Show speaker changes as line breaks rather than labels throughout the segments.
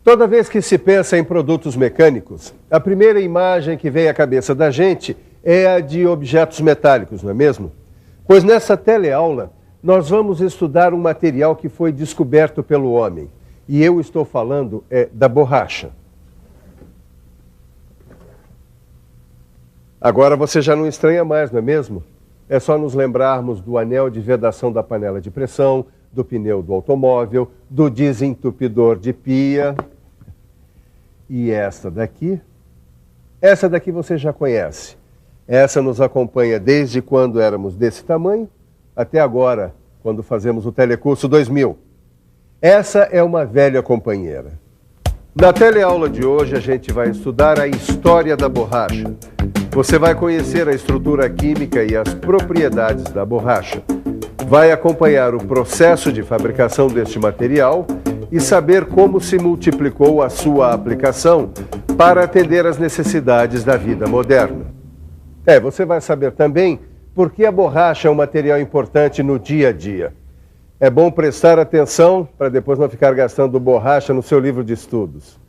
Toda vez que se pensa em produtos mecânicos, a primeira imagem que vem à cabeça da gente é a de objetos metálicos, não é mesmo? Pois nessa teleaula, nós vamos estudar um material que foi descoberto pelo homem. E eu estou falando da borracha. Agora você já não estranha mais, não é mesmo? É só nos lembrarmos do anel de vedação da panela de pressão, do pneu do automóvel, do desentupidor de pia. E essa daqui? Essa daqui você já conhece. Essa nos acompanha desde quando éramos desse tamanho até agora, quando fazemos o Telecurso 2000. Essa é uma velha companheira. Na teleaula de hoje a gente vai estudar a história da borracha. Você vai conhecer a estrutura química e as propriedades da borracha. Vai acompanhar o processo de fabricação deste material e saber como se multiplicou a sua aplicação para atender às necessidades da vida moderna. Você vai saber também por que a borracha é um material importante no dia a dia. É bom prestar atenção para depois não ficar gastando borracha no seu livro de estudos.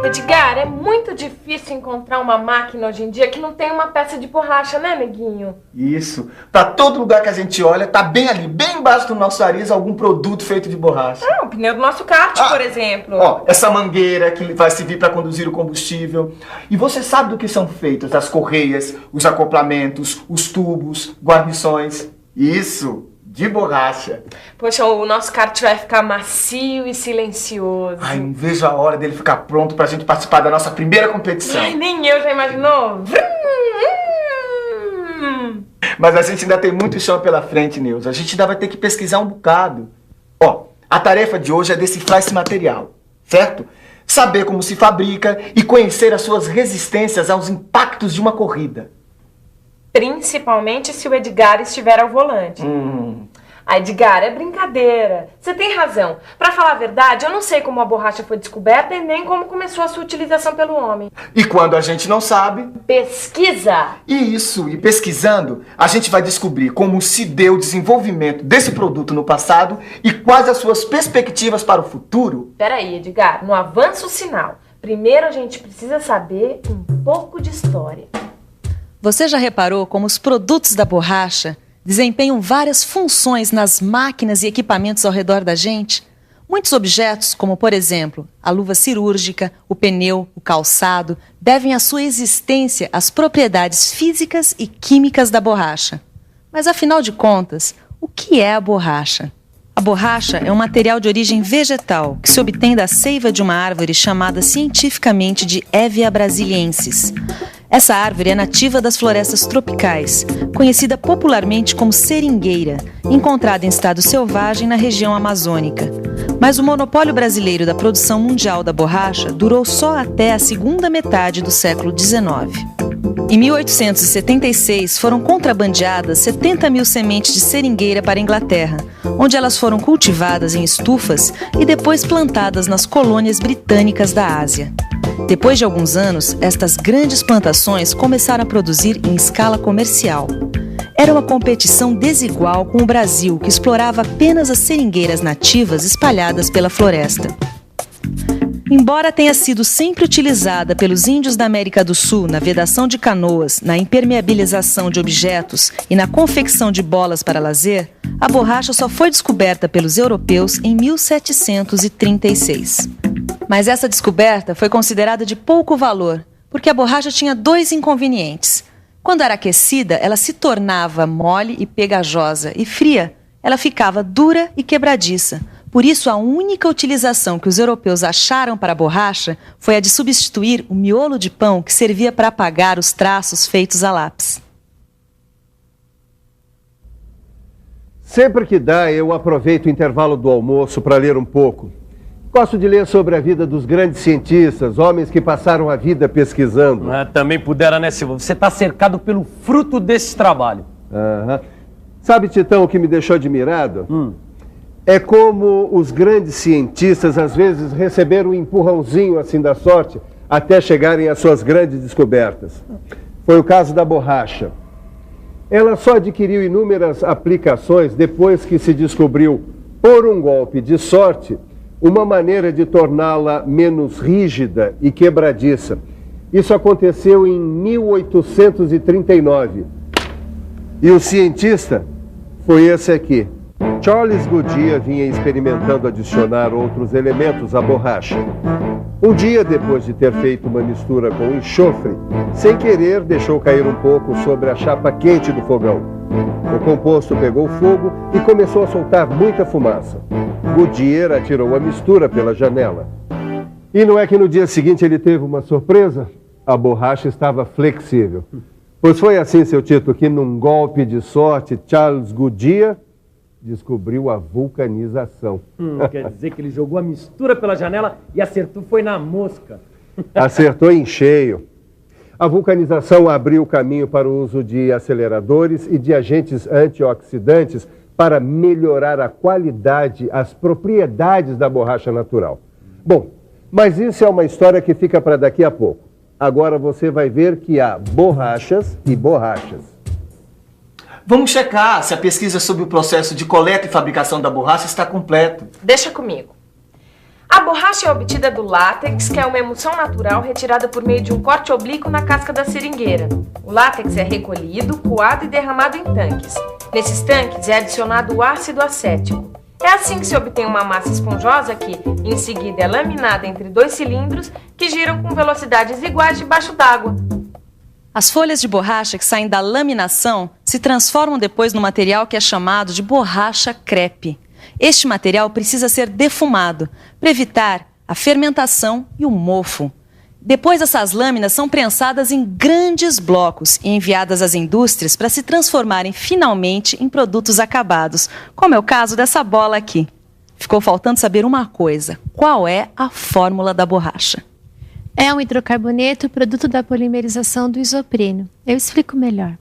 Edgar, é muito difícil encontrar uma máquina hoje em dia que não tem uma peça de borracha, né, neguinho?
Isso. Pra todo lugar que a gente olha, tá bem ali, bem embaixo do nosso nariz, algum produto feito de borracha.
O pneu do nosso kart, por exemplo.
Essa mangueira que vai servir para conduzir o combustível. E você sabe do que são feitas as correias, os acoplamentos, os tubos, guarnições. Isso, de borracha.
Poxa, o nosso kart vai ficar macio e silencioso.
Ai, não vejo a hora dele ficar pronto pra gente participar da nossa primeira competição.
Ai, nem eu já imaginou.
Mas a gente ainda tem muito chão pela frente, Neuza. A gente ainda vai ter que pesquisar um bocado. A tarefa de hoje é decifrar esse material, certo? Saber como se fabrica e conhecer as suas resistências aos impactos de uma corrida.
Principalmente se o Edgar estiver ao volante. Edgar, é brincadeira. Você tem razão. Pra falar a verdade, eu não sei como a borracha foi descoberta e nem como começou a sua utilização pelo homem.
E quando a gente não sabe...
pesquisa!
Isso, e pesquisando, a gente vai descobrir como se deu o desenvolvimento desse produto no passado e quais as suas perspectivas para o futuro.
Peraí, Edgar, não avança o sinal. Primeiro a gente precisa saber um pouco de história.
Você já reparou como os produtos da borracha desempenham várias funções nas máquinas e equipamentos ao redor da gente? Muitos objetos, como por exemplo, a luva cirúrgica, o pneu, o calçado, devem a sua existência às propriedades físicas e químicas da borracha. Mas afinal de contas, o que é a borracha? A borracha é um material de origem vegetal que se obtém da seiva de uma árvore chamada cientificamente de Hevea brasiliensis. Essa árvore é nativa das florestas tropicais, conhecida popularmente como seringueira, encontrada em estado selvagem na região amazônica. Mas o monopólio brasileiro da produção mundial da borracha durou só até a segunda metade do século XIX. Em 1876, foram contrabandeadas 70 mil sementes de seringueira para a Inglaterra, onde elas foram cultivadas em estufas e depois plantadas nas colônias britânicas da Ásia. Depois de alguns anos, estas grandes plantações começaram a produzir em escala comercial. Era uma competição desigual com o Brasil, que explorava apenas as seringueiras nativas espalhadas pela floresta. Embora tenha sido sempre utilizada pelos índios da América do Sul na vedação de canoas, na impermeabilização de objetos e na confecção de bolas para lazer, a borracha só foi descoberta pelos europeus em 1736. Mas essa descoberta foi considerada de pouco valor, porque a borracha tinha dois inconvenientes. Quando era aquecida, ela se tornava mole e pegajosa, e fria, ela ficava dura e quebradiça. Por isso, a única utilização que os europeus acharam para a borracha foi a de substituir o miolo de pão que servia para apagar os traços feitos a lápis.
Sempre que dá, eu aproveito o intervalo do almoço para ler um pouco. Gosto de ler sobre a vida dos grandes cientistas, homens que passaram a vida pesquisando.
Também pudera, né, Silva? Você está cercado pelo fruto desse trabalho.
Sabe, Titão, o que me deixou admirado? É como os grandes cientistas, às vezes, receberam um empurrãozinho assim da sorte até chegarem às suas grandes descobertas. Foi o caso da borracha. Ela só adquiriu inúmeras aplicações depois que se descobriu por um golpe de sorte, uma maneira de torná-la menos rígida e quebradiça. Isso aconteceu em 1839. E o cientista foi esse aqui. Charles Goodyear vinha experimentando adicionar outros elementos à borracha. Um dia, depois de ter feito uma mistura com enxofre, sem querer deixou cair um pouco sobre a chapa quente do fogão. O composto pegou fogo e começou a soltar muita fumaça. Goodyear atirou a mistura pela janela. E não é que no dia seguinte ele teve uma surpresa? A borracha estava flexível. Pois foi assim, seu Tito, que num golpe de sorte, Charles Goodyear descobriu a vulcanização.
Quer dizer que ele jogou a mistura pela janela e acertou foi na mosca.
Acertou em cheio. A vulcanização abriu caminho para o uso de aceleradores e de agentes antioxidantes para melhorar a qualidade, as propriedades da borracha natural. Bom, mas isso é uma história que fica para daqui a pouco. Agora você vai ver que há borrachas e borrachas.
Vamos checar se a pesquisa sobre o processo de coleta e fabricação da borracha está completa.
Deixa comigo. A borracha é obtida do látex, que é uma emulsão natural retirada por meio de um corte oblíquo na casca da seringueira. O látex é recolhido, coado e derramado em tanques. Nesses tanques é adicionado o ácido acético. É assim que se obtém uma massa esponjosa que, em seguida, é laminada entre dois cilindros que giram com velocidades iguais debaixo d'água.
As folhas de borracha que saem da laminação se transformam depois no material que é chamado de borracha crepe. Este material precisa ser defumado para evitar a fermentação e o mofo. Depois, essas lâminas são prensadas em grandes blocos e enviadas às indústrias para se transformarem finalmente em produtos acabados, como é o caso dessa bola aqui. Ficou faltando saber uma coisa: qual é a fórmula da borracha?
É um hidrocarboneto, produto da polimerização do isopreno. Eu explico melhor.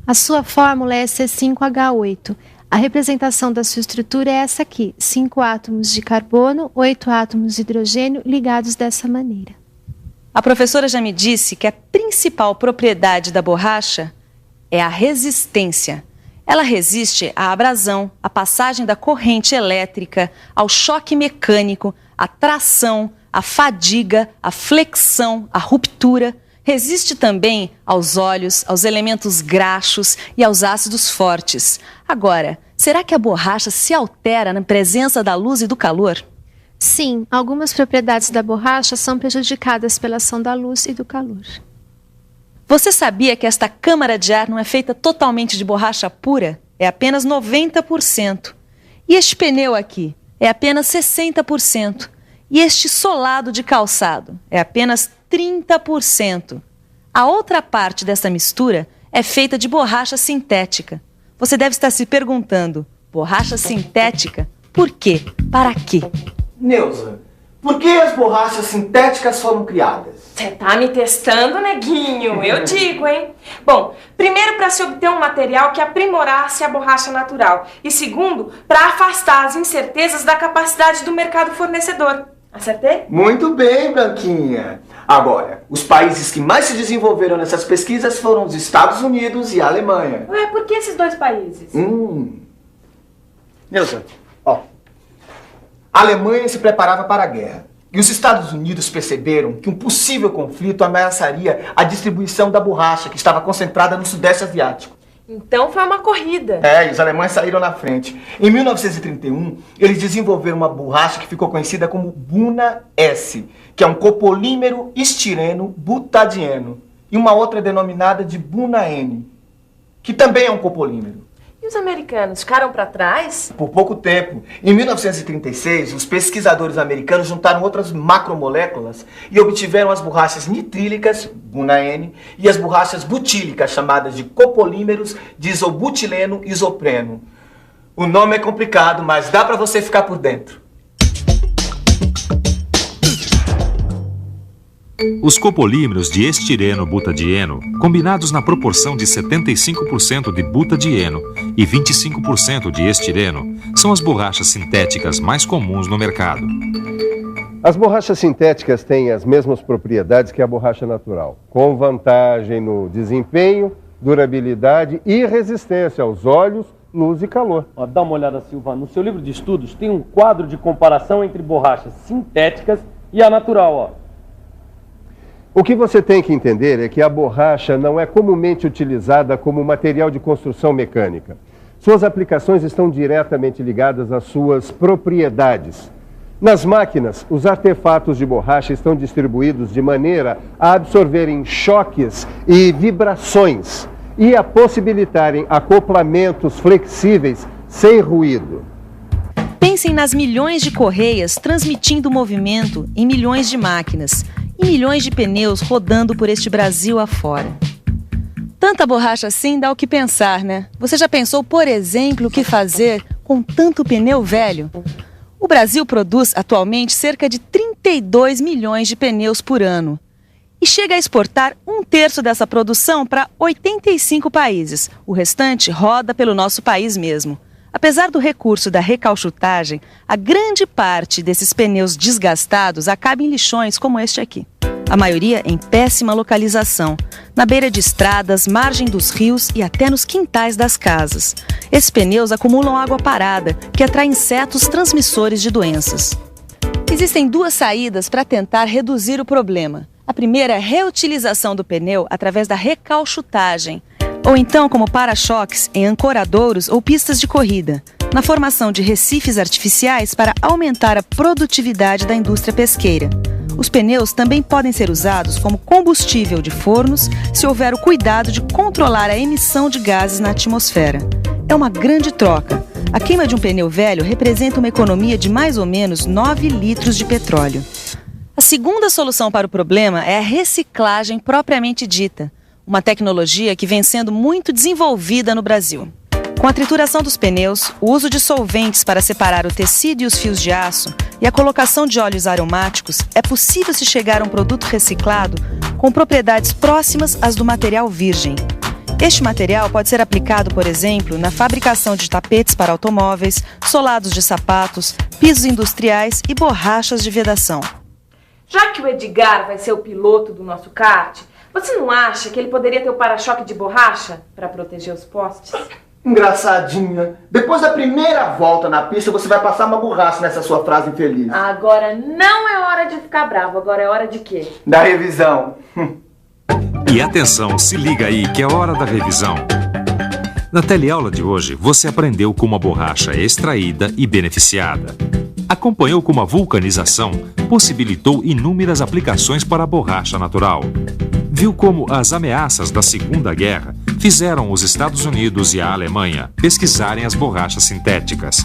A sua fórmula é C5H8. A representação da sua estrutura é essa aqui: 5 átomos de carbono, 8 átomos de hidrogênio ligados dessa maneira.
A professora já me disse que a principal propriedade da borracha é a resistência. Ela resiste à abrasão, à passagem da corrente elétrica, ao choque mecânico, à tração, à fadiga, à flexão, à ruptura. Resiste também aos óleos, aos elementos graxos e aos ácidos fortes. Agora, será que a borracha se altera na presença da luz e do calor?
Sim, algumas propriedades da borracha são prejudicadas pela ação da luz e do calor.
Você sabia que esta câmara de ar não é feita totalmente de borracha pura? É apenas 90%. E este pneu aqui é apenas 60%. E este solado de calçado é apenas 30%. A outra parte dessa mistura é feita de borracha sintética. Você deve estar se perguntando: borracha sintética? Por quê? Para quê?
Neuza, por que as borrachas sintéticas foram criadas?
Você tá me testando, neguinho? Eu digo, hein? Bom, primeiro para se obter um material que aprimorasse a borracha natural. E segundo, para afastar as incertezas da capacidade do mercado fornecedor. Acertei?
Muito bem, Branquinha. Agora, os países que mais se desenvolveram nessas pesquisas foram os Estados Unidos e a Alemanha.
Ué, por que esses dois países?
Neuza, ó. A Alemanha se preparava para a guerra. E os Estados Unidos perceberam que um possível conflito ameaçaria a distribuição da borracha que estava concentrada no Sudeste Asiático.
Então foi uma corrida.
E os alemães saíram na frente. Em 1931, eles desenvolveram uma borracha que ficou conhecida como Buna S, que é um copolímero estireno butadieno, e uma outra denominada de Buna N, que também é um copolímero.
E os americanos ficaram para trás?
Por pouco tempo. Em 1936, os pesquisadores americanos juntaram outras macromoléculas e obtiveram as borrachas nitrílicas, Buna N, e as borrachas butílicas, chamadas de copolímeros de isobutileno isopreno. O nome é complicado, mas dá para você ficar por dentro.
Os copolímeros de estireno-butadieno, combinados na proporção de 75% de butadieno e 25% de estireno, são as borrachas sintéticas mais comuns no mercado.
As borrachas sintéticas têm as mesmas propriedades que a borracha natural, com vantagem no desempenho, durabilidade e resistência aos óleos luz e calor.
Ó, dá uma olhada, Silva. No seu livro de estudos tem um quadro de comparação entre borrachas sintéticas e a natural, ó.
O que você tem que entender é que a borracha não é comumente utilizada como material de construção mecânica. Suas aplicações estão diretamente ligadas às suas propriedades. Nas máquinas, os artefatos de borracha estão distribuídos de maneira a absorverem choques e vibrações e a possibilitarem acoplamentos flexíveis sem ruído.
Pensem nas milhões de correias transmitindo movimento em milhões de máquinas e milhões de pneus rodando por este Brasil afora. Tanta borracha assim dá o que pensar, né? Você já pensou, por exemplo, o que fazer com tanto pneu velho? O Brasil produz atualmente cerca de 32 milhões de pneus por ano e chega a exportar 1/3 dessa produção para 85 países. O restante roda pelo nosso país mesmo. Apesar do recurso da recalchutagem, a grande parte desses pneus desgastados acaba em lixões como este aqui. A maioria em péssima localização, na beira de estradas, margem dos rios e até nos quintais das casas. Esses pneus acumulam água parada, que atrai insetos transmissores de doenças. Existem 2 saídas para tentar reduzir o problema. A primeira é a reutilização do pneu através da recalchutagem, ou então como para-choques em ancoradouros ou pistas de corrida, na formação de recifes artificiais para aumentar a produtividade da indústria pesqueira. Os pneus também podem ser usados como combustível de fornos se houver o cuidado de controlar a emissão de gases na atmosfera. É uma grande troca. A queima de um pneu velho representa uma economia de mais ou menos 9 litros de petróleo. A segunda solução para o problema é a reciclagem propriamente dita, uma tecnologia que vem sendo muito desenvolvida no Brasil. Com a trituração dos pneus, o uso de solventes para separar o tecido e os fios de aço e a colocação de óleos aromáticos, é possível se chegar a um produto reciclado com propriedades próximas às do material virgem. Este material pode ser aplicado, por exemplo, na fabricação de tapetes para automóveis, solados de sapatos, pisos industriais e borrachas de vedação.
Já que o Edgar vai ser o piloto do nosso kart, você não acha que ele poderia ter o para-choque de borracha para proteger os postes?
Engraçadinha. Depois da primeira volta na pista, você vai passar uma borracha nessa sua frase infeliz.
Agora não é hora de ficar bravo, agora é hora de quê?
Da revisão.
E atenção, se liga aí que é hora da revisão. Na teleaula de hoje, você aprendeu como a borracha é extraída e beneficiada. Acompanhou como a vulcanização possibilitou inúmeras aplicações para a borracha natural. Viu como as ameaças da Segunda Guerra fizeram os Estados Unidos e a Alemanha pesquisarem as borrachas sintéticas.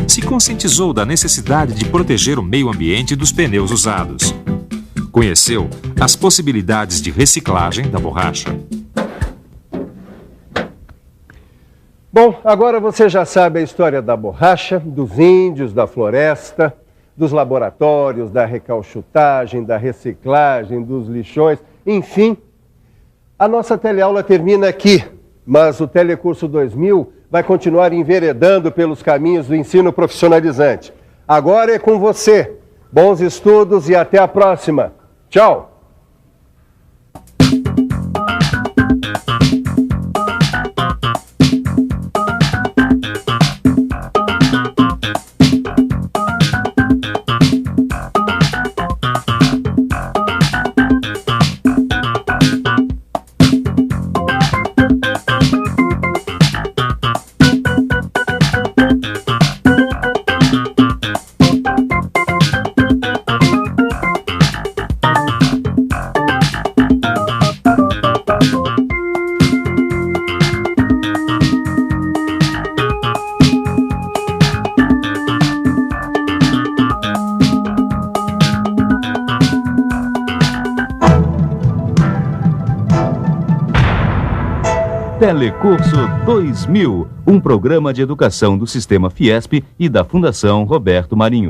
Se conscientizou da necessidade de proteger o meio ambiente dos pneus usados. Conheceu as possibilidades de reciclagem da borracha.
Bom, agora você já sabe a história da borracha, dos índios, da floresta, dos laboratórios, da recalchutagem, da reciclagem, dos lixões, enfim. A nossa teleaula termina aqui, mas o Telecurso 2000 vai continuar enveredando pelos caminhos do ensino profissionalizante. Agora é com você. Bons estudos e até a próxima. Tchau!
Telecurso 2000, um programa de educação do Sistema Fiesp e da Fundação Roberto Marinho.